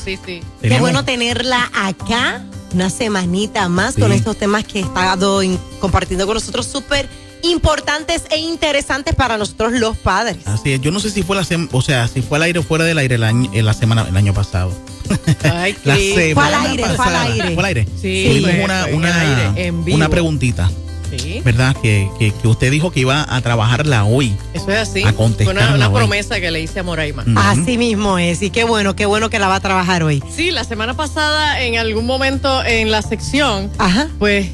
Sí, sí. Qué bueno tenerla acá una semanita más con estos temas que he estado compartiendo con nosotros, súper importantes e interesantes para nosotros los padres. Así es. Yo no sé si fue si fue al aire o fuera del aire el año pasado. Ay, fue al aire. ¿Fue al aire? Sí. Tuvimos una preguntita. Sí. ¿Verdad? Que usted dijo que iba a trabajarla hoy. Eso es así. A contestarla Fue una hoy. promesa que le hice a Moraima. Así mismo es. Y qué bueno que la va a trabajar hoy. Sí, la semana pasada, en algún momento en la sección, pues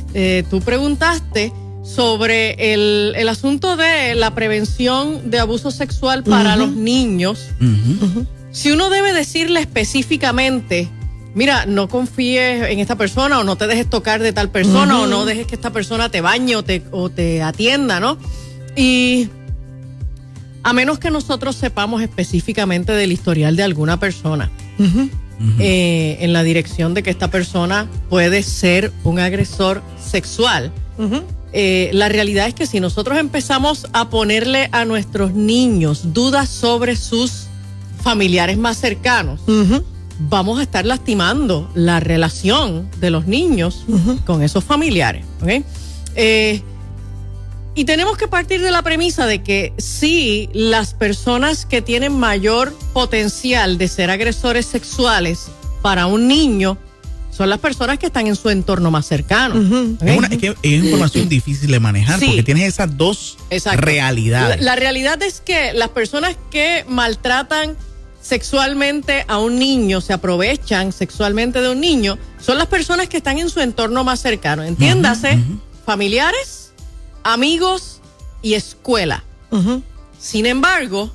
tú preguntaste sobre el asunto de la prevención de abuso sexual para los niños. Si uno debe decirle específicamente, mira, no confíes en esta persona, o no te dejes tocar de tal persona, o no dejes que esta persona te bañe o te atienda, ¿no? Y a menos que nosotros sepamos específicamente del historial de alguna persona, en la dirección de que esta persona puede ser un agresor sexual, la realidad es que si nosotros empezamos a ponerle a nuestros niños dudas sobre sus familiares más cercanos, vamos a estar lastimando la relación de los niños con esos familiares, ¿ok? Y tenemos que partir de la premisa de que sí, las personas que tienen mayor potencial de ser agresores sexuales para un niño son las personas que están en su entorno más cercano. ¿Okay? Es que es información difícil de manejar, porque tienes esas dos realidades. La realidad es que las personas que maltratan sexualmente a un niño, se aprovechan sexualmente de un niño, son las personas que están en su entorno más cercano. Entiéndase, familiares, amigos y escuela. Sin embargo,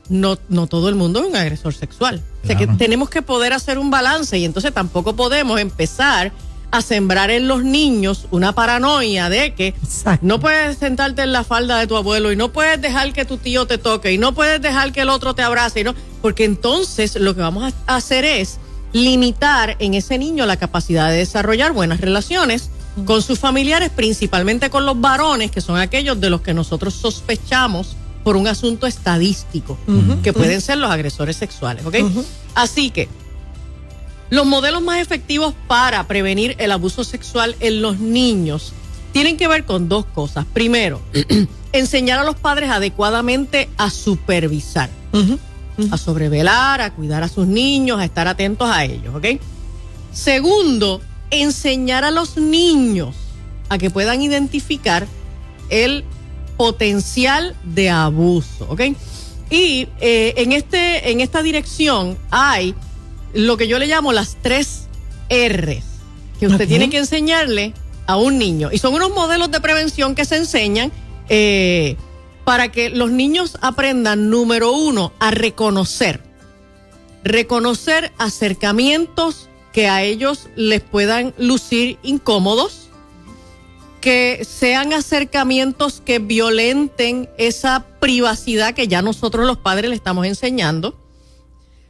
no todo el mundo es un agresor sexual. O sea que tenemos que poder hacer un balance, y entonces tampoco podemos empezar a sembrar en los niños una paranoia de que no puedes sentarte en la falda de tu abuelo, y no puedes dejar que tu tío te toque, y no puedes dejar que el otro te abrace, porque entonces lo que vamos a hacer es limitar en ese niño la capacidad de desarrollar buenas relaciones con sus familiares, principalmente con los varones, que son aquellos de los que nosotros sospechamos por un asunto estadístico, que pueden ser los agresores sexuales, ¿ok? Así que los modelos más efectivos para prevenir el abuso sexual en los niños tienen que ver con dos cosas. Primero, enseñar a los padres adecuadamente a supervisar, a sobrevelar, a cuidar a sus niños, a estar atentos a ellos, ¿ok? Segundo, enseñar a los niños a que puedan identificar el potencial de abuso, ¿ok? Y en esta dirección hay lo que yo le llamo las 3 R's que usted tiene que enseñarle a un niño. Y son unos modelos de prevención que se enseñan para que los niños aprendan, número 1, a reconocer acercamientos que a ellos les puedan lucir incómodos, que sean acercamientos que violenten esa privacidad que ya nosotros los padres le estamos enseñando.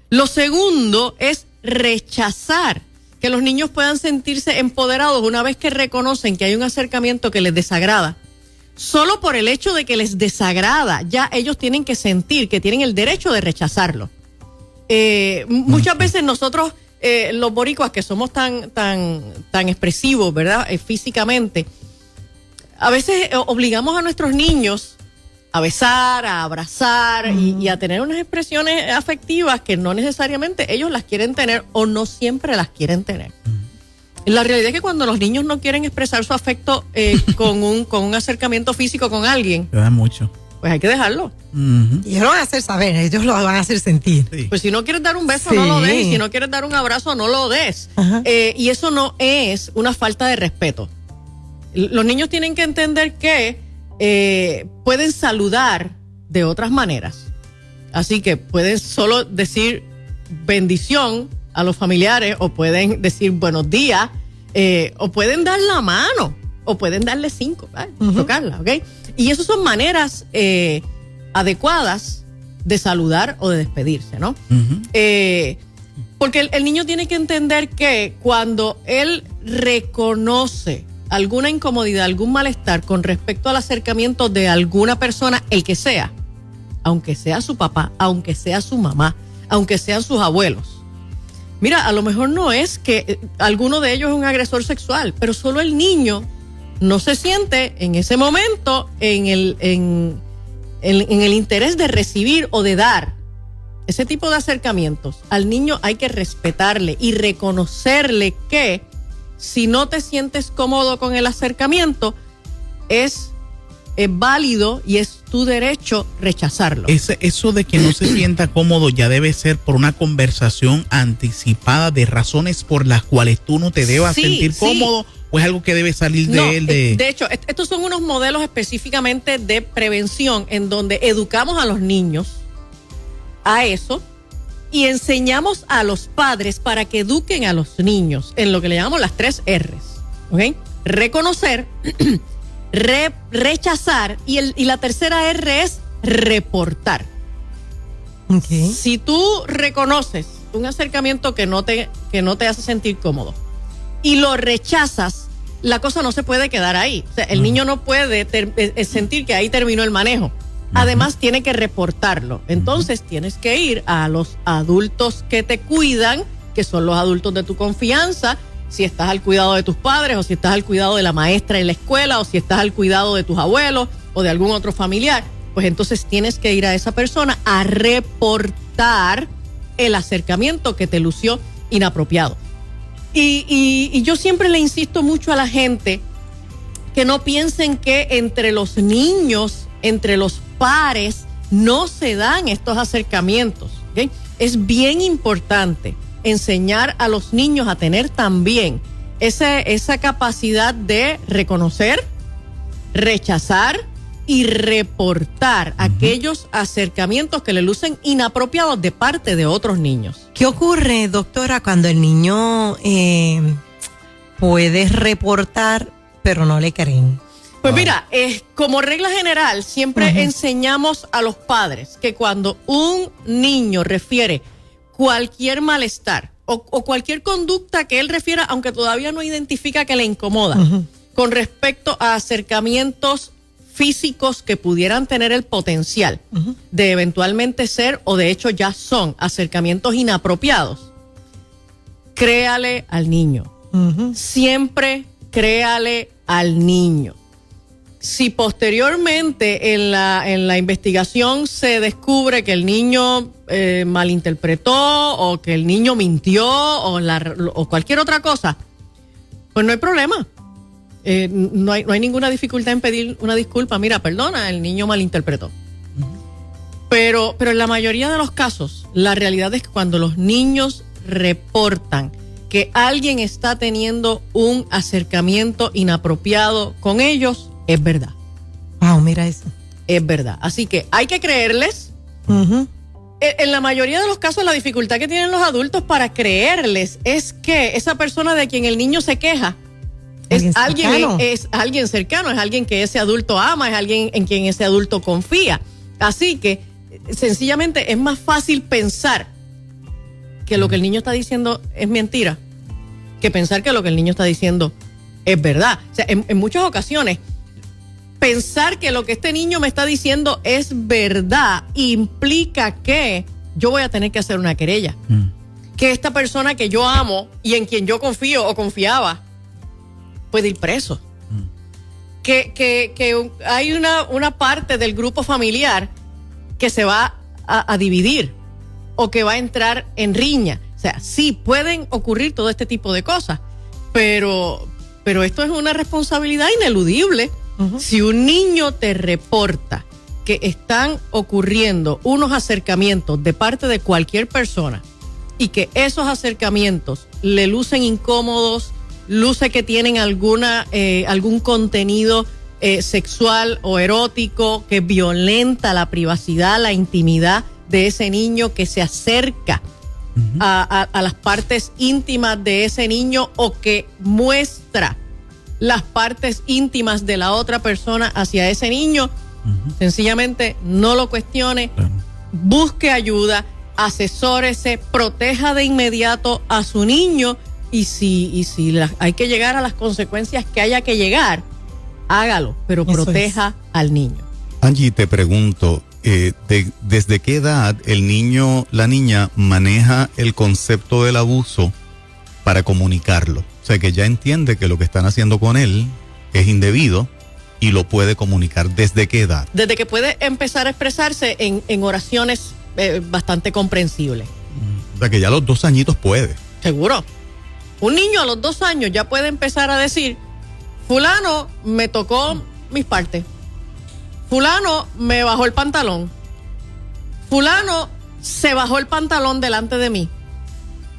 Lo segundo es rechazar, que los niños puedan sentirse empoderados una vez que reconocen que hay un acercamiento que les desagrada. Solo por el hecho de que les desagrada, ya ellos tienen que sentir que tienen el derecho de rechazarlo. Muchas veces nosotros, los boricuas, que somos tan expresivos, ¿verdad? Físicamente, a veces obligamos a nuestros niños a besar, a abrazar y a tener unas expresiones afectivas que no necesariamente ellos las quieren tener, o no siempre las quieren tener. La realidad es que cuando los niños no quieren expresar su afecto con un acercamiento físico con alguien, te da mucho, pues hay que dejarlo. Y ellos lo van a hacer saber, ellos lo van a hacer sentir. Pues si no quieres dar un beso, no lo des, y si no quieres dar un abrazo, no lo des. Y eso no es una falta de respeto. Los niños tienen que entender que pueden saludar de otras maneras. Así que pueden solo decir bendición a los familiares, o pueden decir buenos días, o pueden dar la mano, o pueden darle 5, tocarla, ¿ok? Y esas son maneras adecuadas de saludar o de despedirse, ¿no? Porque el niño tiene que entender que cuando él reconoce alguna incomodidad, algún malestar con respecto al acercamiento de alguna persona, el que sea, aunque sea su papá, aunque sea su mamá, aunque sean sus abuelos, mira, a lo mejor no es que alguno de ellos es un agresor sexual, pero solo el niño no se siente en ese momento en el interés de recibir o de dar ese tipo de acercamientos. Al niño hay que respetarle y reconocerle que si no te sientes cómodo con el acercamiento, es válido y es tu derecho rechazarlo. Eso de que no se sienta cómodo ya debe ser por una conversación anticipada de razones por las cuales tú no te debas sentir cómodo, o es algo que debe salir de él. De hecho, estos son unos modelos específicamente de prevención en donde educamos a los niños a eso y enseñamos a los padres para que eduquen a los niños en lo que le llamamos las 3 R's. ¿Ok? Reconocer, rechazar y la tercera R es reportar. Okay. Si tú reconoces un acercamiento que no te hace sentir cómodo y lo rechazas, la cosa no se puede quedar ahí. O sea, el niño no puede sentir que ahí terminó el manejo. Además, tiene que reportarlo. Entonces, tienes que ir a los adultos que te cuidan, que son los adultos de tu confianza. Si estás al cuidado de tus padres, o si estás al cuidado de la maestra en la escuela, o si estás al cuidado de tus abuelos o de algún otro familiar, pues entonces tienes que ir a esa persona a reportar el acercamiento que te lució inapropiado. Y yo siempre le insisto mucho a la gente que no piensen que entre los niños, entre los pares, no se dan estos acercamientos. ¿Okay? Es bien importante enseñar a los niños a tener también esa capacidad de reconocer, rechazar y reportar aquellos acercamientos que le lucen inapropiados de parte de otros niños. ¿Qué ocurre, doctora, cuando el niño puede reportar pero no le creen? Pues mira, como regla general, siempre enseñamos a los padres que cuando un niño refiere cualquier malestar o cualquier conducta que él refiera, aunque todavía no identifica que le incomoda, con respecto a acercamientos físicos que pudieran tener el potencial de eventualmente ser, o de hecho ya son, acercamientos inapropiados, créale al niño. Siempre créale al niño. Si posteriormente en la investigación se descubre que el niño malinterpretó o que el niño mintió o cualquier otra cosa, pues no hay problema. No hay ninguna dificultad en pedir una disculpa. Mira, perdona, el niño malinterpretó. Pero en la mayoría de los casos, la realidad es que cuando los niños reportan que alguien está teniendo un acercamiento inapropiado con ellos, es verdad. Wow, mira eso. Es verdad. Así que hay que creerles. En la mayoría de los casos, la dificultad que tienen los adultos para creerles es que esa persona de quien el niño se queja es alguien cercano, es alguien que ese adulto ama, es alguien en quien ese adulto confía. Así que sencillamente es más fácil pensar que lo que el niño está diciendo es mentira que pensar que lo que el niño está diciendo es verdad. O sea, en muchas ocasiones, pensar que lo que este niño me está diciendo es verdad implica que yo voy a tener que hacer una querella. Que esta persona que yo amo y en quien yo confío o confiaba puede ir preso. Que hay una parte del grupo familiar que se va a dividir o que va a entrar en riña. O sea, sí, pueden ocurrir todo este tipo de cosas, pero esto es una responsabilidad ineludible. Si un niño te reporta que están ocurriendo unos acercamientos de parte de cualquier persona y que esos acercamientos le lucen incómodos, luce que tienen algún contenido sexual o erótico que violenta la privacidad, la intimidad de ese niño, que se acerca a las partes íntimas de ese niño o que muestra las partes íntimas de la otra persona hacia ese niño, sencillamente no lo cuestione, busque ayuda, asesórese, proteja de inmediato a su niño y si hay que llegar a las consecuencias que haya que llegar, hágalo, pero proteja al niño. Angie, te pregunto, ¿desde qué edad el niño, la niña maneja el concepto del abuso para comunicarlo? O sea, que ya entiende que lo que están haciendo con él es indebido y lo puede comunicar. ¿Desde qué edad? Desde que puede empezar a expresarse en oraciones bastante comprensibles. O sea, que ya a los 2 añitos puede. Seguro. Un niño a los 2 años ya puede empezar a decir, fulano me tocó mis partes. Fulano me bajó el pantalón. Fulano se bajó el pantalón delante de mí.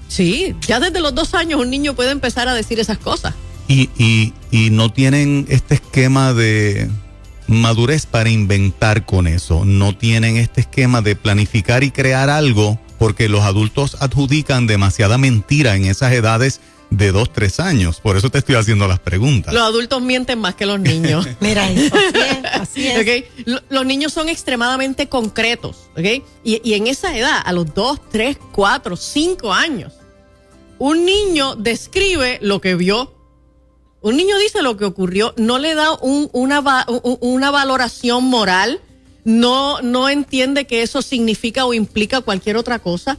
Sí, ya desde los 2 años un niño puede empezar a decir esas cosas. Y no tienen este esquema de madurez para inventar con eso. No tienen este esquema de planificar y crear algo, porque los adultos adjudican demasiada mentira en esas edades de 2, 3 años. Por eso te estoy haciendo las preguntas. Los adultos mienten más que los niños. Mira, así es. ¿Okay? Los niños son extremadamente concretos, ¿okay? Y en esa edad, a los 2, 3, 4, 5 años, un niño describe lo que vio. Un niño dice lo que ocurrió, no le da una valoración moral, no entiende que eso significa o implica cualquier otra cosa.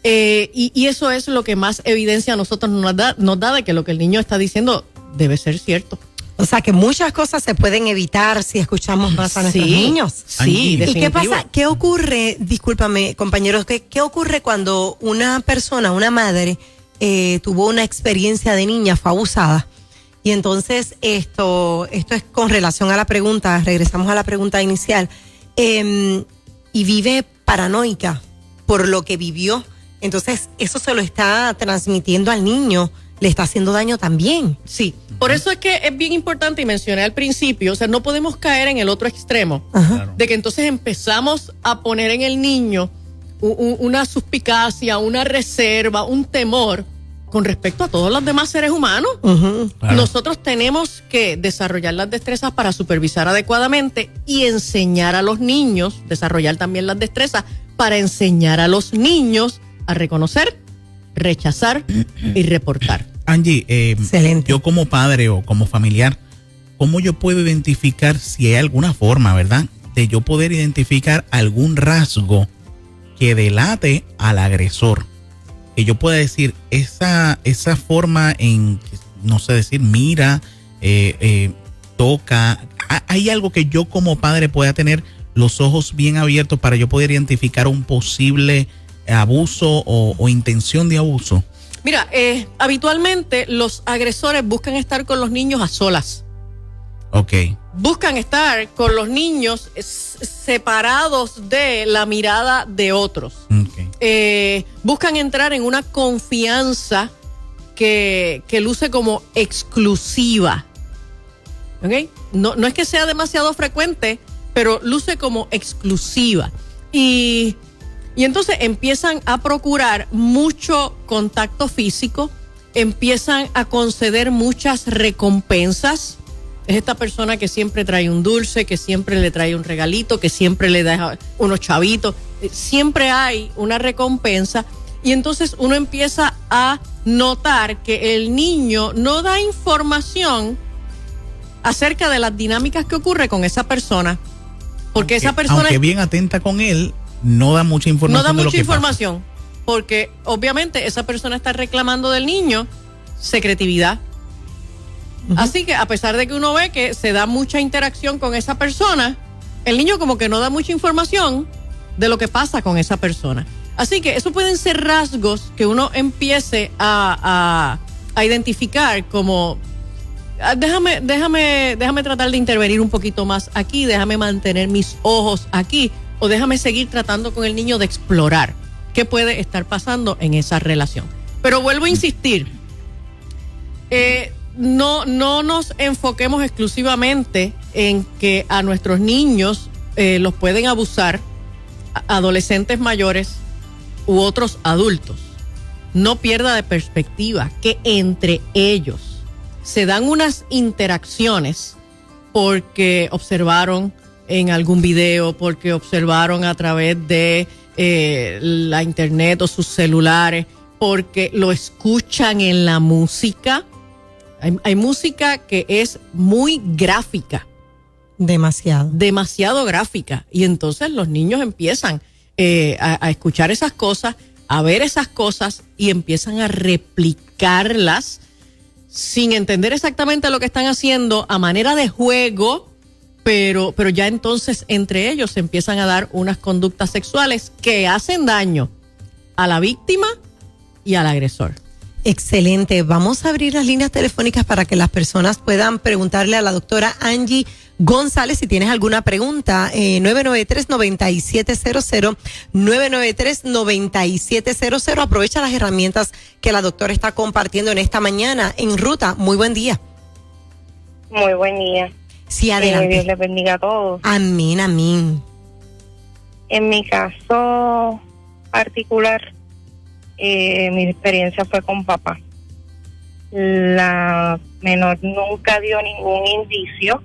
Y eso es lo que más evidencia a nosotros nos da de que lo que el niño está diciendo debe ser cierto. O sea, que muchas cosas se pueden evitar si escuchamos más a nuestros niños. Sí, ¿Y qué pasa? ¿Qué ocurre? Discúlpame, compañeros, ¿qué ocurre cuando una persona, una madre, tuvo una experiencia de niña, fue abusada? Y entonces esto es con relación a la pregunta, regresamos a la pregunta inicial, y vive paranoica por lo que vivió. Entonces eso se lo está transmitiendo al niño, le está haciendo daño también. Sí, por eso es que es bien importante, y mencioné al principio, o sea, no podemos caer en el otro extremo, de que entonces empezamos a poner en el niño una suspicacia, una reserva, un temor con respecto a todos los demás seres humanos. Claro. Nosotros tenemos que desarrollar las destrezas para supervisar adecuadamente y enseñar a los niños, desarrollar también las destrezas para enseñar a los niños a reconocer, rechazar y reportar. Angie, excelente. Yo como padre o como familiar, ¿cómo yo puedo identificar si hay alguna forma, verdad, de yo poder identificar algún rasgo que delate al agresor? Que yo pueda decir, esa forma en, no sé decir, mira, toca, hay algo que yo como padre pueda tener los ojos bien abiertos para yo poder identificar un posible abuso o intención de abuso. Mira, habitualmente los agresores buscan estar con los niños a solas. Ok. Buscan estar con los niños separados de la mirada de otros. Okay. Buscan entrar en una confianza que luce como exclusiva. ¿Okay? No es que sea demasiado frecuente, pero luce como exclusiva. Y entonces empiezan a procurar mucho contacto físico, empiezan a conceder muchas recompensas. Es esta persona que siempre trae un dulce, que siempre le trae un regalito, que siempre le da unos chavitos. Siempre hay una recompensa. Y entonces uno empieza a notar que el niño no da información acerca de las dinámicas que ocurre con esa persona. Porque esa persona... Aunque bien atenta con él, no da mucha información. No da de mucha lo que información. pasa. Porque obviamente esa persona está reclamando del niño secretividad. Así que a pesar de que uno ve que se da mucha interacción con esa persona, el niño como que no da mucha información de lo que pasa con esa persona. Así que eso pueden ser rasgos que uno empiece a identificar como, déjame tratar de intervenir un poquito más aquí, déjame mantener mis ojos aquí, o déjame seguir tratando con el niño de explorar qué puede estar pasando en esa relación. Pero vuelvo a insistir, no nos enfoquemos exclusivamente en que a nuestros niños los pueden abusar adolescentes mayores u otros adultos. No pierda de perspectiva que entre ellos se dan unas interacciones porque observaron en algún video, porque observaron a través de la internet o sus celulares, porque lo escuchan en la música. Hay música que es muy gráfica, demasiado gráfica. Y entonces los niños empiezan a escuchar esas cosas, a ver esas cosas y empiezan a replicarlas sin entender exactamente lo que están haciendo a manera de juego, pero ya entonces entre ellos se empiezan a dar unas conductas sexuales que hacen daño a la víctima y al agresor. Excelente. Vamos a abrir las líneas telefónicas para que las personas puedan preguntarle a la doctora Angie González si tienes alguna pregunta. 993-9700, 993-9700. Aprovecha las herramientas que la doctora está compartiendo en esta mañana en Ruta. Muy buen día. Muy buen día. Sí, adelante. Dios les bendiga a todos. Amén, amén. En mi caso particular, mi experiencia fue con papá. La menor nunca dio ningún indicio,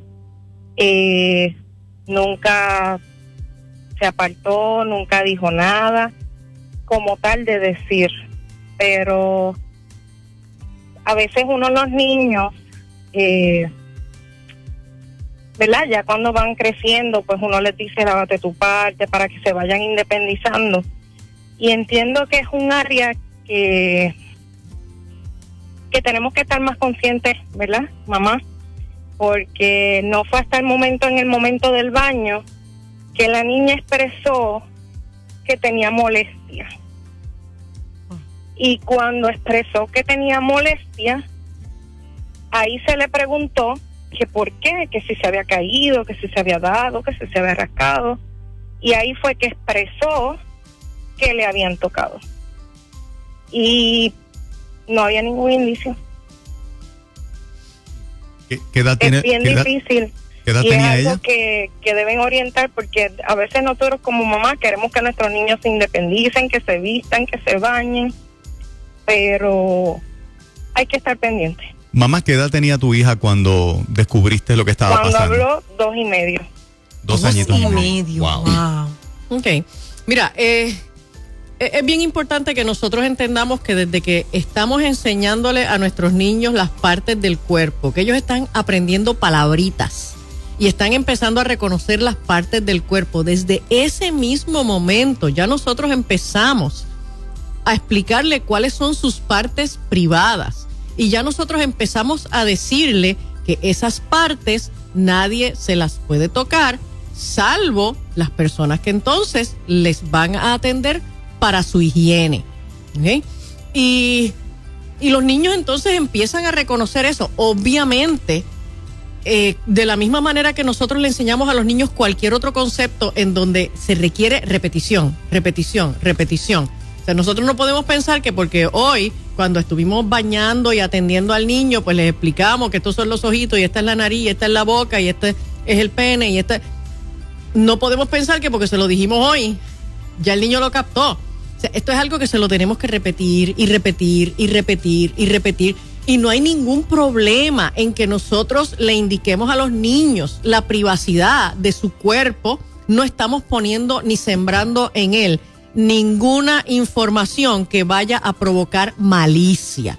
nunca se apartó, nunca dijo nada como tal de decir, pero a veces los niños, ¿verdad? Ya cuando van creciendo, pues uno les dice lávate tu parte para que se vayan independizando. Y entiendo que es un área que tenemos que estar más conscientes, ¿verdad, mamá? Porque no fue hasta en el momento del baño, que la niña expresó que tenía molestia. Y cuando expresó que tenía molestia, ahí se le preguntó que por qué, que si se había caído, que si se había dado, que si se había rascado. Y ahí fue que expresó que le habían tocado. Y no había ningún indicio. ¿Qué edad tiene? Es bien difícil. ¿Qué edad y tenía es algo ella? que deben orientar, porque a veces nosotros como mamá queremos que nuestros niños se independicen, que se vistan, que se bañen, pero hay que estar pendiente. Mamá, ¿qué edad tenía tu hija cuando descubriste lo que estaba Cuando pasando? habló, 2 y medio. 2 añitos y medio. Wow. Ok. Mira, es bien importante que nosotros entendamos que desde que estamos enseñándole a nuestros niños las partes del cuerpo, que ellos están aprendiendo palabritas y están empezando a reconocer las partes del cuerpo, desde ese mismo momento ya nosotros empezamos a explicarle cuáles son sus partes privadas y ya nosotros empezamos a decirle que esas partes nadie se las puede tocar, salvo las personas que entonces les van a atender para su higiene. ¿Okay? Y los niños entonces empiezan a reconocer eso. Obviamente, de la misma manera que nosotros le enseñamos a los niños cualquier otro concepto en donde se requiere repetición. O sea, nosotros no podemos pensar que porque hoy, cuando estuvimos bañando y atendiendo al niño, pues les explicamos que estos son los ojitos y esta es la nariz, y esta es la boca y este es el pene y este... No podemos pensar que porque se lo dijimos hoy, ya el niño lo captó. O sea, esto es algo que se lo tenemos que repetir y repetir y repetir y repetir. Y no hay ningún problema en que nosotros le indiquemos a los niños la privacidad de su cuerpo. No estamos poniendo ni sembrando en él ninguna información que vaya a provocar malicia.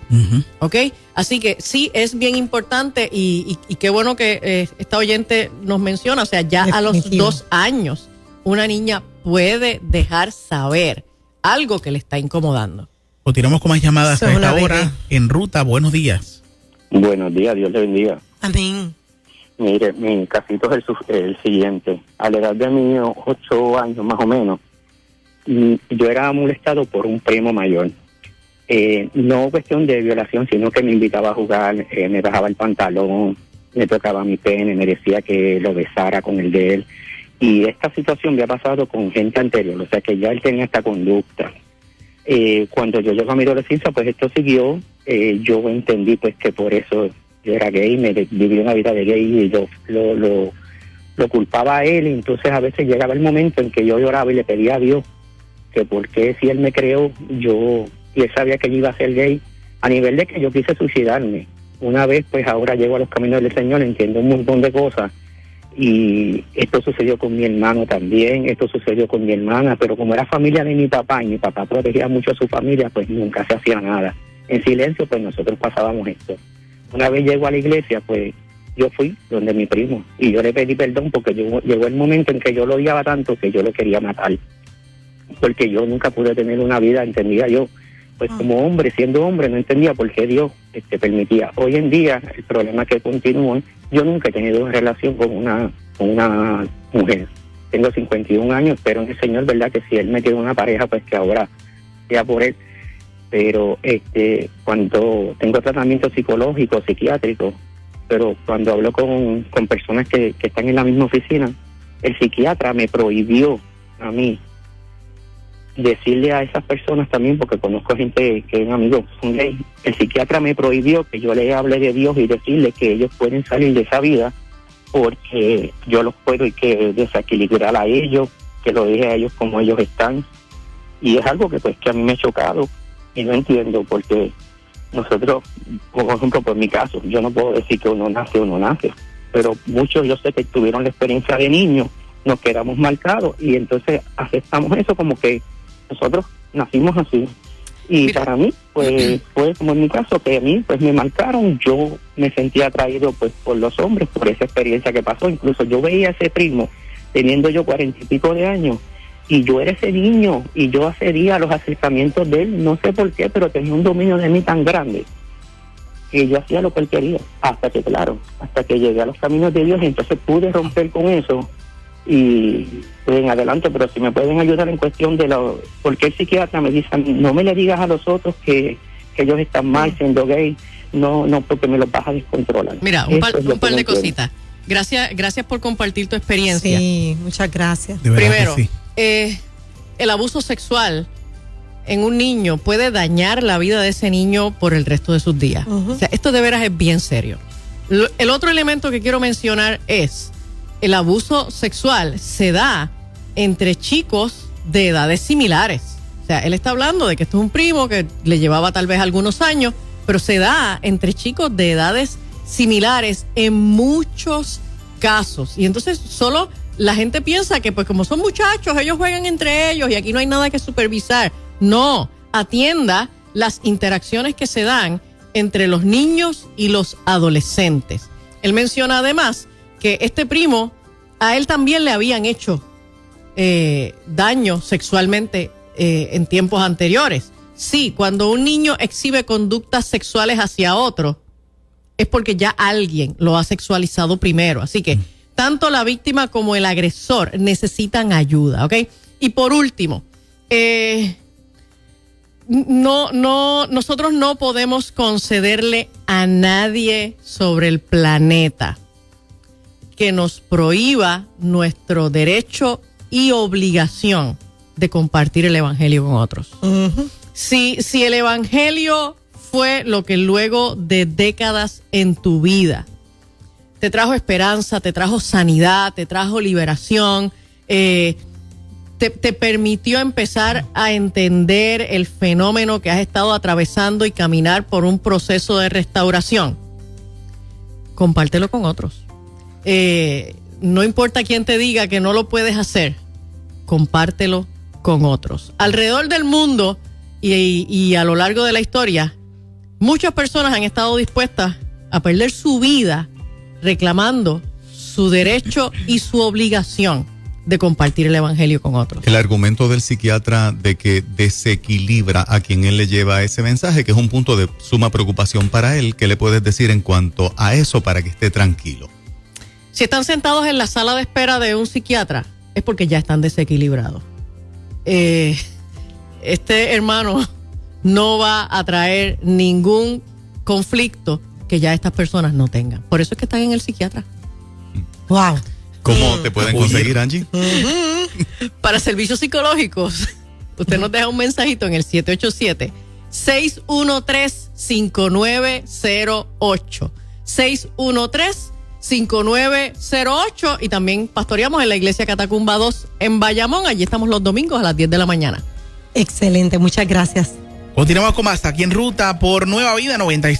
¿Ok? Así que sí, es bien importante y qué bueno que esta oyente nos menciona. O sea, ya a los 2 años una niña puede dejar saber algo que le está incomodando. Continuamos con más llamadas a esta hora bebé. en Ruta. Buenos días. Buenos días, Dios le bendiga. Amén. Mire, mi casito es el siguiente. A la edad de mis 8 años más o menos, yo era molestado por un primo mayor. No cuestión de violación, sino que me invitaba a jugar, me bajaba el pantalón, me tocaba mi pene, me decía que lo besara con el de él. Y esta situación me ha pasado con gente anterior, o sea que ya él tenía esta conducta. Cuando yo llego a mi adolescencia, pues esto siguió. Yo entendí pues que por eso yo era gay, viví una vida de gay y yo lo culpaba a él. Y entonces a veces llegaba el momento en que yo lloraba y le pedía a Dios que por qué si él me creó, y él sabía que yo iba a ser gay, a nivel de que yo quise suicidarme. Una vez, pues ahora llego a los caminos del Señor, entiendo un montón de cosas. Y esto sucedió con mi hermano también, esto sucedió con mi hermana, pero como era familia de mi papá y mi papá protegía mucho a su familia, pues nunca se hacía nada. En silencio, pues nosotros pasábamos esto. Una vez llego a la iglesia, pues yo fui donde mi primo y yo le pedí perdón porque llegó el momento en que yo lo odiaba tanto que yo lo quería matar. Porque yo nunca pude tener una vida, entendía yo, pues como hombre, siendo hombre, no entendía por qué Dios permitía. Hoy en día, el problema que continúa, yo nunca he tenido una relación con una mujer. Tengo 51 años, pero en el Señor, ¿verdad? Que si Él me tiene una pareja, pues que ahora sea por Él. Pero cuando tengo tratamiento psicológico, psiquiátrico, pero cuando hablo con personas que están en la misma oficina, el psiquiatra me prohibió a mí decirle a esas personas también, porque conozco gente que es amigo, son gays, el psiquiatra me prohibió que yo le hable de Dios y decirle que ellos pueden salir de esa vida porque yo los puedo y que desequilibrar a ellos, que lo deje a ellos como ellos están. Y es algo que pues que a mí me ha chocado y no entiendo porque nosotros, por ejemplo, por mi caso, yo no puedo decir que uno nace, pero muchos yo sé que tuvieron la experiencia de niños, nos quedamos marcados y entonces aceptamos eso como que nosotros nacimos así. Y Mira, para mí, pues fue como en mi caso, que a mí pues me marcaron, yo me sentía atraído pues por los hombres, por esa experiencia que pasó. Incluso yo veía a ese primo, teniendo yo 40 y pico de años, y yo era ese niño, y yo accedía a los acercamientos de él, no sé por qué, pero tenía un dominio de mí tan grande, que yo hacía lo que él quería, hasta que llegué a los caminos de Dios, y entonces pude romper con eso, y pues en adelante, pero si me pueden ayudar en cuestión de porque el psiquiatra me dice a mí, no me le digas a los otros que ellos están mal siendo gay, no, porque me los vas a descontrolar. Mira, un par de cositas. Gracias por compartir tu experiencia. Sí, muchas gracias. De verdad Primero, que sí. El abuso sexual en un niño puede dañar la vida de ese niño por el resto de sus días. O sea, esto de veras es bien serio. El otro elemento que quiero mencionar es el abuso sexual se da entre chicos de edades similares. O sea, él está hablando de que esto es un primo que le llevaba tal vez algunos años, pero se da entre chicos de edades similares en muchos casos. Y entonces solo la gente piensa que pues como son muchachos, ellos juegan entre ellos y aquí no hay nada que supervisar. No, atienda las interacciones que se dan entre los niños y los adolescentes. Él menciona además que este primo, a él también le habían hecho daño sexualmente en tiempos anteriores. Sí, cuando un niño exhibe conductas sexuales hacia otro, es porque ya alguien lo ha sexualizado primero. Así que tanto la víctima como el agresor necesitan ayuda, ¿ok? Y por último, nosotros no podemos concederle a nadie sobre el planeta que nos prohíba nuestro derecho y obligación de compartir el evangelio con otros. Si el evangelio fue lo que luego de décadas en tu vida te trajo esperanza, te trajo sanidad, te trajo liberación, te permitió empezar a entender el fenómeno que has estado atravesando y caminar por un proceso de restauración, compártelo con otros. No importa quién te diga que no lo puedes hacer, compártelo con otros. Alrededor del mundo y a lo largo de la historia, muchas personas han estado dispuestas a perder su vida reclamando su derecho y su obligación de compartir el evangelio con otros. El argumento del psiquiatra de que desequilibra a quien él le lleva ese mensaje, que es un punto de suma preocupación para él, ¿qué le puedes decir en cuanto a eso para que esté tranquilo? Si están sentados en la sala de espera de un psiquiatra, es porque ya están desequilibrados. Este hermano no va a traer ningún conflicto que ya estas personas no tengan. Por eso es que están en el psiquiatra. Wow. ¿Cómo te pueden conseguir, Angie? Para servicios psicológicos, usted nos deja un mensajito en el 787-613-5908. 613-5908 y también pastoreamos en la iglesia Catacumba 2 en Bayamón. Allí estamos los domingos a las 10 de la mañana. Excelente, muchas gracias. Continuamos con más aquí en Ruta por Nueva Vida 95.